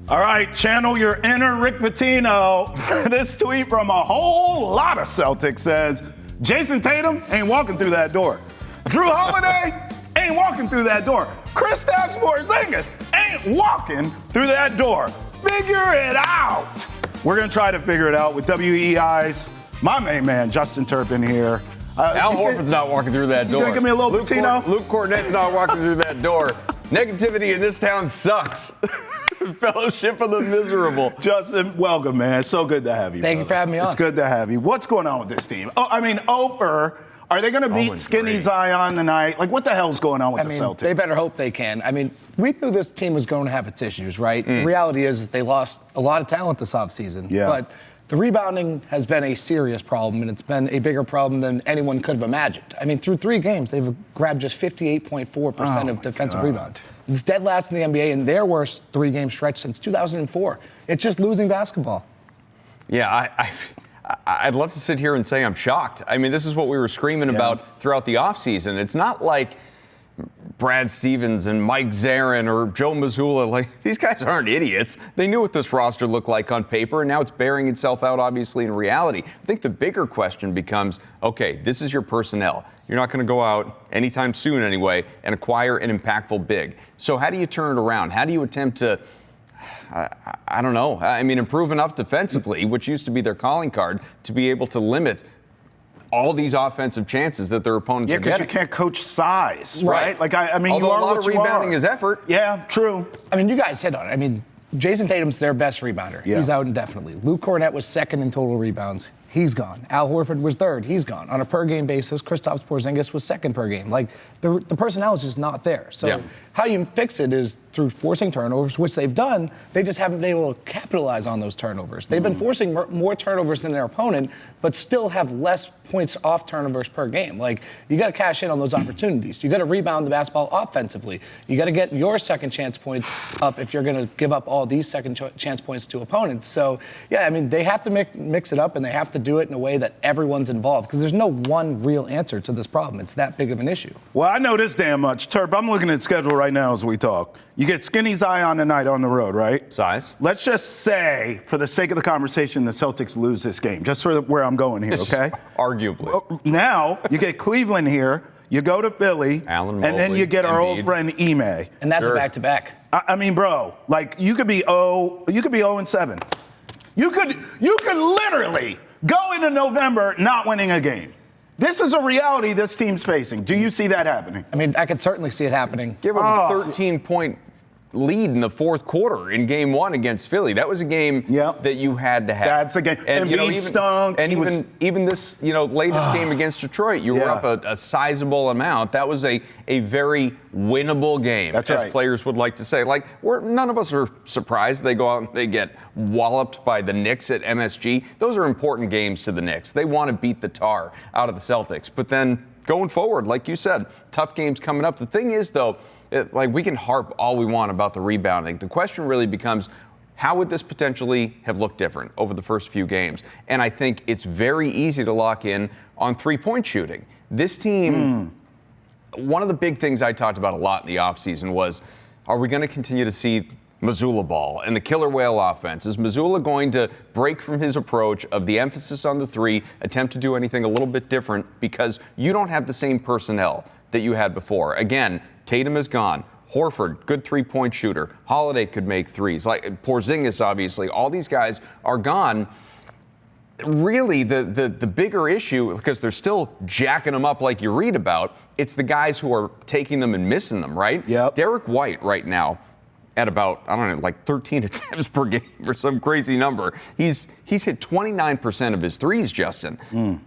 All right, channel your inner Rick Pitino. This tweet from a whole lot of Celtics says, Jason Tatum ain't walking through that door. Drew Holiday ain't walking through that door. Kristaps Porzingis ain't walking through that door. Figure it out. We're going to try to figure it out with WEEI's, my main man, Justin Turpin here. Al Horford's not walking through that door. You going to give me a little Pitino? Luke Cornett's not walking through that door. Negativity in this town sucks. Fellowship of the miserable. Justin, welcome, man. It's so good to have you. Thank you for having me on. It's good to have you. What's going on with this team? Oper, are they going to beat Skinny Zion tonight? Like, what the hell's going on with the Celtics? They better hope they can. We knew this team was going to have its issues, right? The reality is that they lost a lot of talent this offseason. Yeah. But the rebounding has been a serious problem, and it's been a bigger problem than anyone could have imagined. Through 3 games, they've grabbed just 58.4% of defensive rebounds. It's dead last in the NBA in their worst 3-game stretch since 2004. It's just losing basketball. Yeah, I'd love to sit here and say I'm shocked. This is what we were screaming about throughout the offseason. It's not like Brad Stevens and Mike Zarin or Joe Mazzulla, like, these guys aren't idiots. They knew what this roster looked like on paper, and now it's bearing itself out, obviously, in reality. I think the bigger question becomes, okay, this is your personnel. You're not going to go out anytime soon anyway and acquire an impactful big. So how do you turn it around? How do you attempt to, I don't know, improve enough defensively, which used to be their calling card, to be able to limit all these offensive chances that their opponents are getting? Yeah, because you can't coach size, right? Although you are a lot what of you rebounding are. is effort. Yeah, true. You guys hit on it. Jason Tatum's their best rebounder. Yeah. He's out indefinitely. Luke Cornett was second in total rebounds. He's gone. Al Horford was third. He's gone. On a per-game basis, Kristaps Porzingis was second per game. The personnel is just not there. So how you fix it is through forcing turnovers, which they've done. They just haven't been able to capitalize on those turnovers. They've been forcing more turnovers than their opponent, but still have less points off turnovers per game. You got to cash in on those opportunities. You got to rebound the basketball offensively. You got to get your second chance points up if you're going to give up all these second chance points to opponents. So, they have to mix it up, and they have to do it in a way that everyone's involved, because there's no one real answer to this problem. It's that big of an issue. Well, I know this damn much. Turp, I'm looking at the schedule right now as we talk. You get Skinny Zion tonight on the road, right? Size. Let's just say, for the sake of the conversation, the Celtics lose this game, just for where I'm going here, okay? Arguably. Now, you get Cleveland here, you go to Philly, Allen and then Mobley, you get our Embiid. old friend Ime. And that's a back-to-back. Bro, you could be 0-7. You could literally go into November not winning a game. This is a reality this team's facing. Do you see that happening? I could certainly see it happening. Give them a 13-point lead in the fourth quarter in Game 1 against Philly. That was a game that you had to have. That's a game. And Embiid stunk. And even this, latest game against Detroit, you were up a sizable amount. That was a very winnable game, That's as right. players would like to say. None of us are surprised they go out and they get walloped by the Knicks at MSG. Those are important games to the Knicks. They want to beat the tar out of the Celtics. But then going forward, like you said, tough games coming up. The thing is, though, we can harp all we want about the rebounding. The question really becomes, how would this potentially have looked different over the first few games? And I think it's very easy to lock in on three-point shooting. This team, one of the big things I talked about a lot in the offseason was, are we going to continue to see Mazzulla ball and the killer whale offense? Is Mazzulla going to break from his approach of the emphasis on the three, attempt to do anything a little bit different, because you don't have the same personnel that you had before? Again, Tatum is gone. Horford, good three-point shooter. Holiday could make threes. Porzingis, obviously. All these guys are gone. Really, the bigger issue, because they're still jacking them up like you read about, it's the guys who are taking them and missing them, right? Yep. Derek White right now at about, 13 attempts per game or some crazy number. He's hit 29% of his threes, Justin.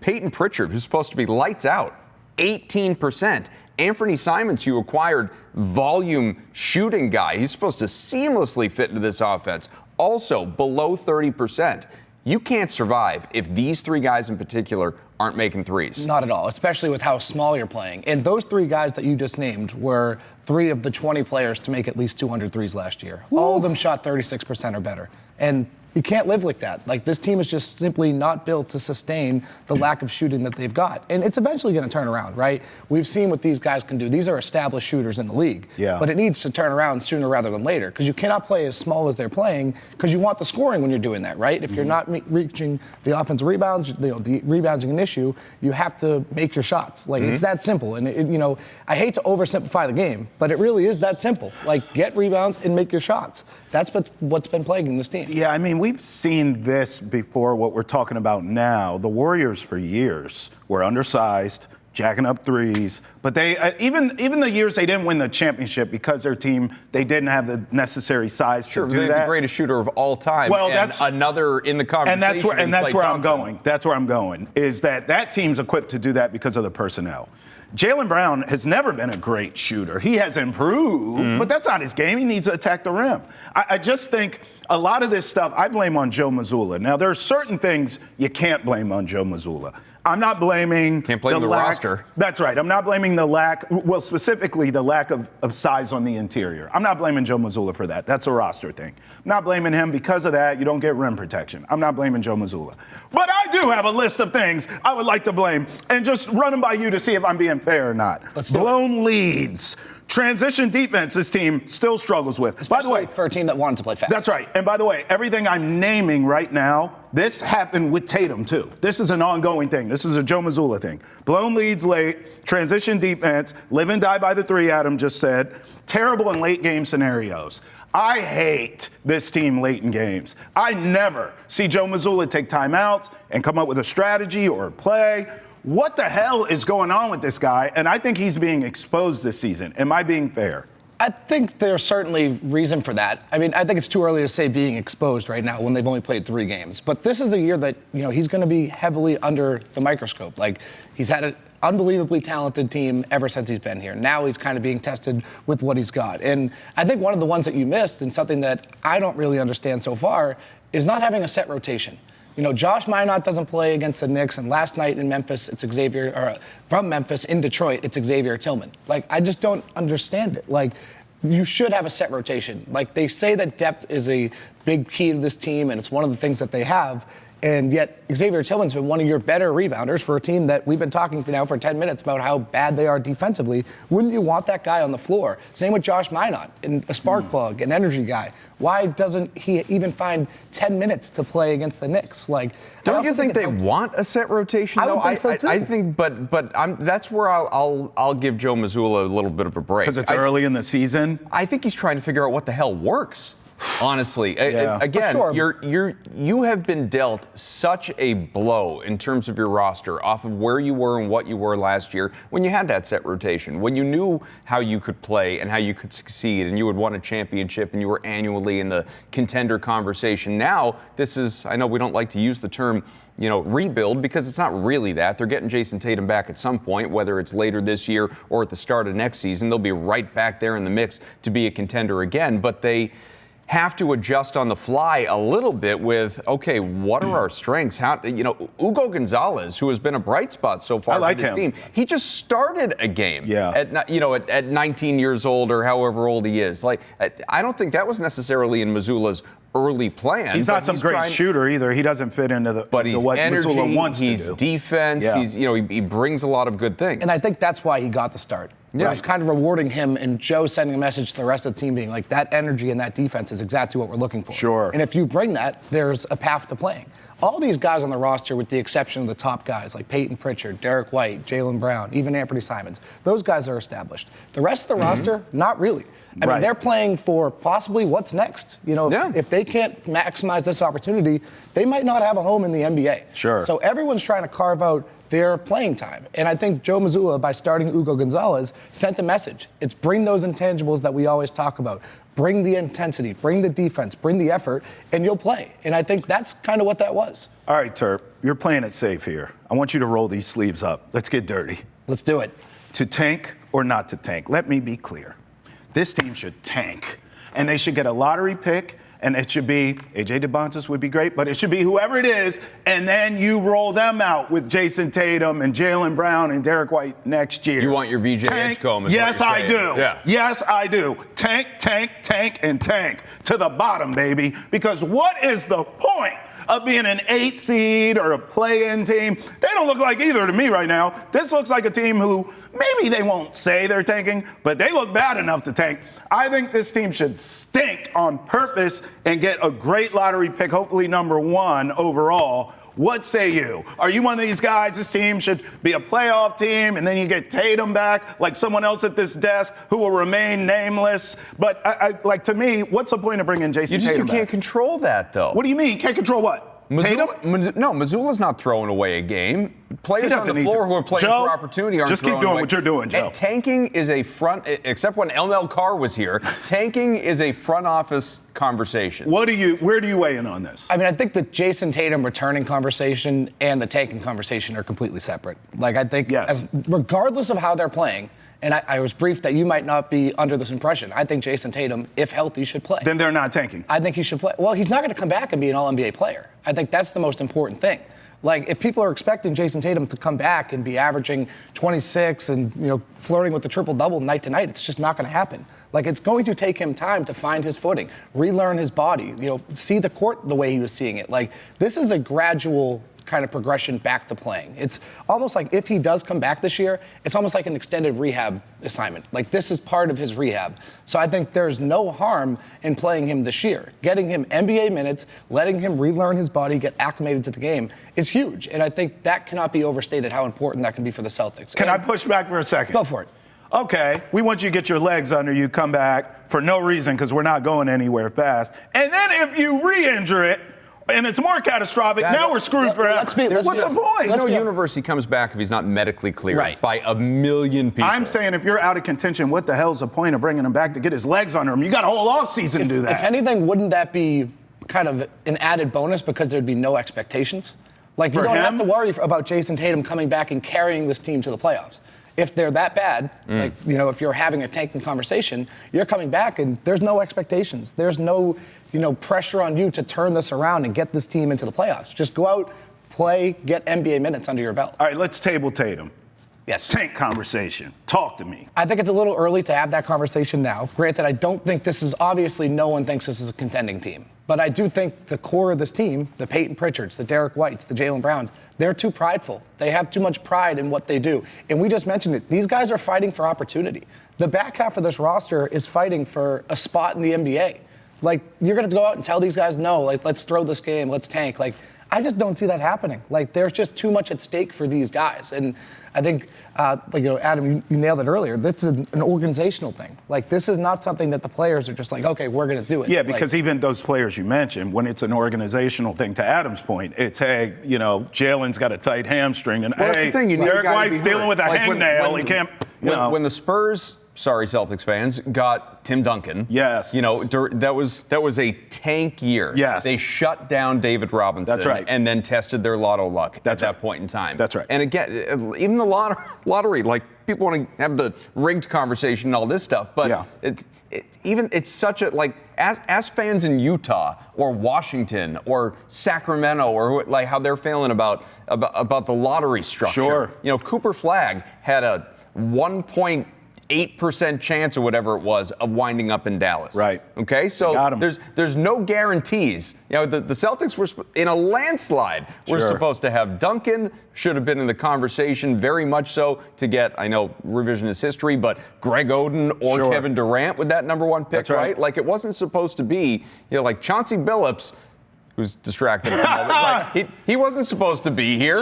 Peyton Pritchard, who's supposed to be lights out, 18%. Anthony Simons, you acquired, volume shooting guy. He's supposed to seamlessly fit into this offense. Also below 30%. You can't survive if these three guys in particular aren't making threes. Not at all, especially with how small you're playing. And those 3 guys that you just named were 3 of the 20 players to make at least 200 threes last year. All of them shot 36% or better. And You can't live like that. Like, this team is just simply not built to sustain the lack of shooting that they've got. And it's eventually going to turn around, right? We've seen what these guys can do. These are established shooters in the league. Yeah. But it needs to turn around sooner rather than later, because you cannot play as small as they're playing, because you want the scoring when you're doing that, right? If you're not reaching the offensive rebounds, the rebounding an issue, you have to make your shots. Like, it's that simple. And, I hate to oversimplify the game, but it really is that simple. Like, get rebounds and make your shots. That's what's been plaguing this team. Yeah, I mean, we've seen this before, what we're talking about now. The Warriors for years were undersized, jacking up threes, but they even the years they didn't win the championship because their team, they didn't have the necessary size to do that. The greatest shooter of all time. Well, and that's another in the conversation. And that's where I'm Thompson. going. That's where I'm going. Is that team's equipped to do that because of the personnel. Jaylen Brown has never been a great shooter. He has improved, but that's not his game. He needs to attack the rim. I just think a lot of this stuff, I blame on Joe Mazzulla. Now, there are certain things you can't blame on Joe Mazzulla. I'm not blaming Can't blame the roster. That's right. I'm not blaming the lack, well, specifically the lack of size on the interior. I'm not blaming Joe Mazzulla for that. That's a roster thing. I'm not blaming him because of that. You don't get rim protection. I'm not blaming Joe Mazzulla. But I do have a list of things I would like to blame and just run them by you to see if I'm being fair or not. Blown leads. Transition defense, this team still struggles with. Especially by the way, for a team that wanted to play fast. That's right. And by the way, everything I'm naming right now, this happened with Tatum too. This is an ongoing thing. This is a Joe Mazzulla thing. Blown leads late, transition defense, live and die by the three, Adam just said. Terrible in late game scenarios. I hate this team late in games. I never see Joe Mazzulla take timeouts and come up with a strategy or a play. What the hell is going on with this guy? And I think he's being exposed this season. Am I being fair? I think there's certainly reason for that. I mean, I think it's too early to say being exposed right now when they've only played 3 games. But this is a year that, he's going to be heavily under the microscope. Like, he's had an unbelievably talented team ever since he's been here. Now he's kind of being tested with what he's got. And I think one of the ones that you missed, and something that I don't really understand so far, is not having a set rotation. Josh Minott doesn't play against the Knicks, and last night in Memphis, it's from Memphis in Detroit, it's Xavier Tillman. Like, I just don't understand it. Like, you should have a set rotation. Like, they say that depth is a big key to this team, and it's one of the things that they have. And yet, Xavier Tillman's been one of your better rebounders for a team that we've been talking to now for 10 minutes about how bad they are defensively. Wouldn't you want that guy on the floor? Same with Josh Minott, a spark plug, an energy guy. Why doesn't he even find 10 minutes to play against the Knicks? Like, don't you think they want a set rotation? I would think so too. I think, but that's where I'll give Joe Mazzulla a little bit of a break. Because it's early in the season? I think he's trying to figure out what the hell works. Honestly, Yeah. again, sure. you have been dealt such a blow in terms of your roster off of where you were and what you were last year when you had that set rotation, when you knew how you could play and how you could succeed and you would won a championship and you were annually in the contender conversation. Now, this is, I know we don't like to use the term, rebuild, because it's not really that. They're getting Jason Tatum back at some point, whether it's later this year or at the start of next season. They'll be right back there in the mix to be a contender again, but they have to adjust on the fly a little bit with, okay, what are our strengths? How, Ugo Gonzalez, who has been a bright spot so far for this team, he just started a game at 19 years old or however old he is. Like, I don't think that was necessarily in Mazzulla's early plan. He's not some great shooter either. He doesn't fit into what energy, Mazzulla wants to do. He's defense. Yeah. He brings a lot of good things. And I think that's why he got the start. Yeah. It was kind of rewarding him, and Joe sending a message to the rest of the team being like, that energy and that defense is exactly what we're looking for. Sure. And if you bring that, there's a path to playing. All these guys on the roster, with the exception of the top guys like Peyton Pritchard, Derek White, Jaylen Brown, even Anthony Simons, those guys are established. The rest of the roster, not really. I mean, they're playing for possibly what's next. If they can't maximize this opportunity, they might not have a home in the NBA. Sure. So everyone's trying to carve out their playing time. And I think Joe Mazzulla, by starting Ugo Gonzalez, sent a message. It's bring those intangibles that we always talk about. Bring the intensity, bring the defense, bring the effort, and you'll play. And I think that's kind of what that was. All right, Turp, you're playing it safe here. I want you to roll these sleeves up. Let's get dirty. Let's do it. To tank or not to tank? Let me be clear. This team should tank, and they should get a lottery pick, and it should be, A.J. DeBontis would be great, but it should be whoever it is, and then you roll them out with Jason Tatum and Jaylen Brown and Derek White next year. You want your VJ Edgecombe, is Yes, what I you're do. saying. Yeah. Yes, I do. Tank, tank, tank, and tank to the bottom, baby. Because what is the point of being an 8 seed or a play-in team? They don't look like either to me right now. This looks like a team who maybe they won't say they're tanking, but they look bad enough to tank. I think this team should stink on purpose and get a great lottery pick, hopefully number 1 overall. What say you? Are you one of these guys, this team should be a playoff team, and then you get Tatum back, like someone else at this desk who will remain nameless? But like to me, what's the point of bringing Jason Tatum back? You can't control that, though. What do you mean? You can't control what? Tatum? No, Mazzulla's not throwing away a game. Players on the floor who are playing for opportunity aren't just keep throwing doing away. what you're doing, Joe. And tanking is a front, except when LML Carr was here, tanking is a front office conversation. Where do you weigh in on this? I mean, I think the Jason Tatum returning conversation and the tanking conversation are completely separate. Like, I think regardless of how they're playing, and I was briefed that you might not be under this impression, I think Jason Tatum, if healthy, should play. Then they're not tanking. I think he should play. Well, he's not going to come back and be an All-NBA player. I think that's the most important thing. Like, if people are expecting Jason Tatum to come back and be averaging 26 and, flirting with the triple-double night to night, it's just not going to happen. Like, it's going to take him time to find his footing, relearn his body, see the court the way he was seeing it. Like, this is a gradual kind of progression back to playing. It's almost like if he does come back this year, it's almost like an extended rehab assignment. Like, this is part of his rehab. So I think there's no harm in playing him this year. Getting him NBA minutes, letting him relearn his body, get acclimated to the game is huge. And I think that cannot be overstated how important that can be for the Celtics. Can I push back for a second? Go for it. Okay, we want you to get your legs under you, come back for no reason because we're not going anywhere fast. And then if you re-injure it, and it's more catastrophic, now we're screwed forever. What's the point? There's no universe he comes back if he's not medically cleared by a million people. I'm saying if you're out of contention, what the hell's the point of bringing him back to get his legs under him? You got a whole offseason to do that. If anything, wouldn't that be kind of an added bonus because there'd be no expectations? Like, you don't have to worry about Jason Tatum coming back and carrying this team to the playoffs. If they're that bad, if you're having a tanking conversation, you're coming back and there's no expectations. There's no, pressure on you to turn this around and get this team into the playoffs. Just go out, play, get NBA minutes under your belt. All right, let's table Tatum. Yes. Tank conversation. Talk to me. I think it's a little early to have that conversation now. Granted, I don't think obviously no one thinks this is a contending team. But I do think the core of this team, the Peyton Pritchards, the Derek Whites, the Jaylen Browns, they're too prideful. They have too much pride in what they do. And we just mentioned it. These guys are fighting for opportunity. The back half of this roster is fighting for a spot in the NBA. Like, you're going to go out and tell these guys, no, like, let's throw this game, let's tank. Like, I just don't see that happening. Like, there's just too much at stake for these guys. And I think, Adam, you nailed it earlier. This is an organizational thing. Like, this is not something that the players are just like, okay, we're going to do it. Yeah, because even those players you mentioned, when it's an organizational thing, to Adam's point, it's, hey, Jaylen's got a tight hamstring, and hey, Derek White's dealing with a hangnail. He can't, When the Spurs, sorry, Celtics fans, got Tim Duncan. Yes. That was a tank year. Yes. They shut down David Robinson. That's right. And then tested their lotto luck at that point in time. That's right. And again, even the lottery, like, people want to have the rigged conversation and all this stuff, but it's such a, like, as fans in Utah or Washington or Sacramento or like how they're feeling about the lottery structure. Sure. Cooper Flagg had a 1.8% chance or whatever it was of winding up in Dallas. Right. Okay, so there's no guarantees. The Celtics were in a landslide. We're supposed to have Duncan, should have been in the conversation very much so to get, I know, revisionist history, but Greg Oden or Kevin Durant with that number 1 pick, That's right? Like, it wasn't supposed to be, like Chauncey Billups, who's distracted at the moment. Like, he wasn't supposed to be here.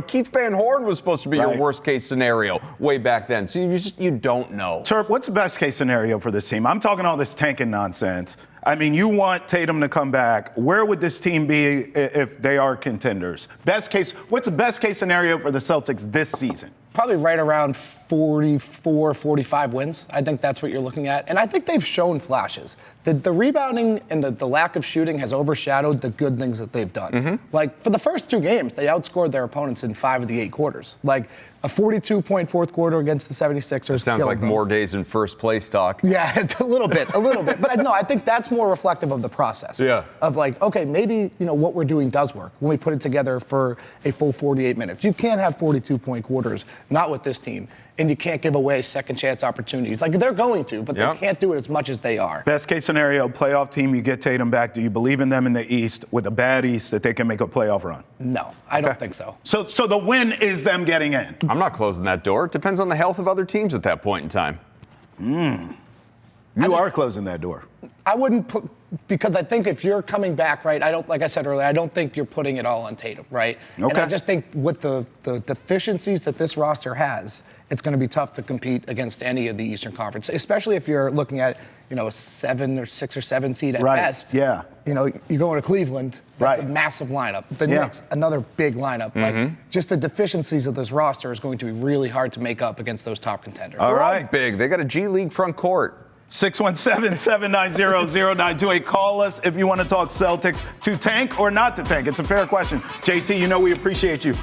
Keith Van Horn was supposed to be your worst case scenario way back then. So you don't know. Turp, what's the best case scenario for this team? I'm talking all this tanking nonsense. I mean, you want Tatum to come back. Where would this team be if they are contenders? What's the best case scenario for the Celtics this season? Probably right around 44, 45 wins. I think that's what you're looking at. And I think they've shown flashes. The rebounding and the lack of shooting has overshadowed the good things that they've done. Like, for the first 2 games, they outscored their opponents in 5 of the 8 quarters. Like, A 42-point fourth quarter against the 76ers. Sounds like them. more days in first place talk. Yeah, a little bit. But no, I think that's more reflective of the process. Yeah. Of like, okay, maybe, what we're doing does work when we put it together for a full 48 minutes. You can't have 42-point quarters, not with this team. And you can't give away second chance opportunities. Like, they're going to, but they can't do it as much as they are. Best case scenario, playoff team, you get Tatum back. Do you believe in them in the East with a bad East that they can make a playoff run? No, I don't think so. So the win is them getting in. I'm not closing that door. It depends on the health of other teams at that point in time. You are closing that door. I wouldn't put, because I think if you're coming back, right, like I said earlier, I don't think you're putting it all on Tatum, right? Okay. And I just think with the deficiencies that this roster has, it's going to be tough to compete against any of the Eastern Conference, especially if you're looking at, a 7 or 6 or 7 seed at best. Yeah. You're going to Cleveland. That's Right. a massive lineup. The Knicks, another big lineup. Like, just the deficiencies of this roster is going to be really hard to make up against those top contenders. All They're all right. big. They got a G League front court. 617-790-0928. Call us if you want to talk Celtics to tank or not to tank. It's a fair question. JT, we appreciate you.